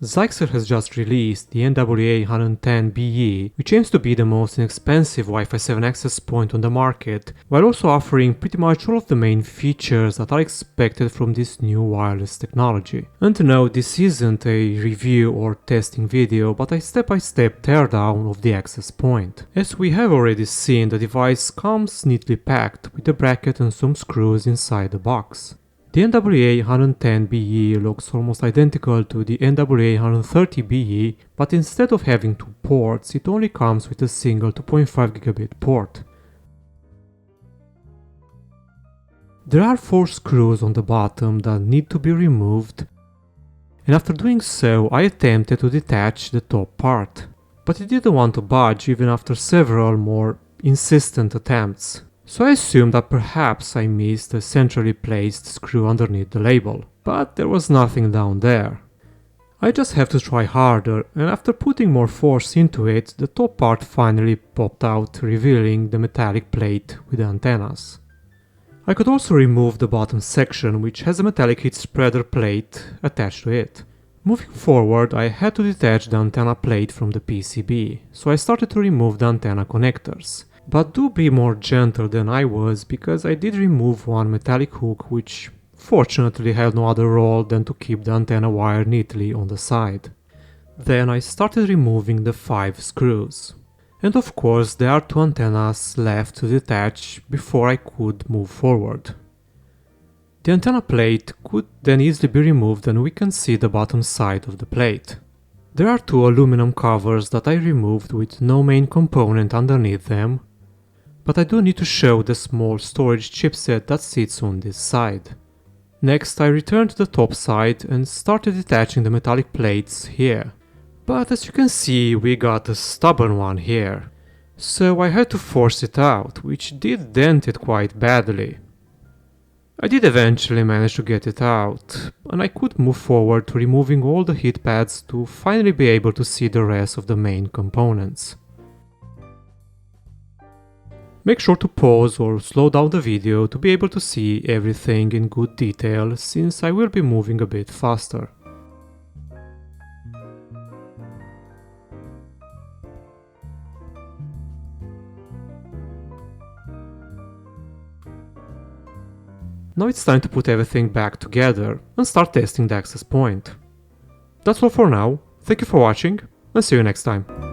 Zyxel has just released the NWA110BE, which aims to be the most inexpensive Wi-Fi 7 access point on the market, while also offering pretty much all of the main features that are expected from this new wireless technology. And no, this isn't a review or testing video, but a step-by-step teardown of the access point. As we have already seen, the device comes neatly packed with a bracket and some screws inside the box. The NWA110BE looks almost identical to the NWA130BE, but instead of having two ports, it only comes with a single 2.5 gigabit port. There are 4 screws on the bottom that need to be removed, and after doing so, I attempted to detach the top part, but it didn't want to budge even after several more insistent attempts. So I assumed that perhaps I missed a centrally placed screw underneath the label, but there was nothing down there. I just have to try harder, and after putting more force into it, the top part finally popped out, revealing the metallic plate with the antennas. I could also remove the bottom section, which has a metallic heat spreader plate attached to it. Moving forward, I had to detach the antenna plate from the PCB, so I started to remove the antenna connectors. But do be more gentle than I was, because I did remove one metallic hook which fortunately had no other role than to keep the antenna wire neatly on the side. Then I started removing the 5 screws. And of course there are 2 antennas left to detach before I could move forward. The antenna plate could then easily be removed, and we can see the bottom side of the plate. There are 2 aluminum covers that I removed with no main component underneath them, but I do need to show the small storage chipset that sits on this side. Next I returned to the top side and started detaching the metallic plates here. But as you can see, we got a stubborn one here, so I had to force it out, which did dent it quite badly. I did eventually manage to get it out, and I could move forward to removing all the heat pads to finally be able to see the rest of the main components. Make sure to pause or slow down the video to be able to see everything in good detail, since I will be moving a bit faster. Now it's time to put everything back together and start testing the access point. That's all for now, thank you for watching and see you next time.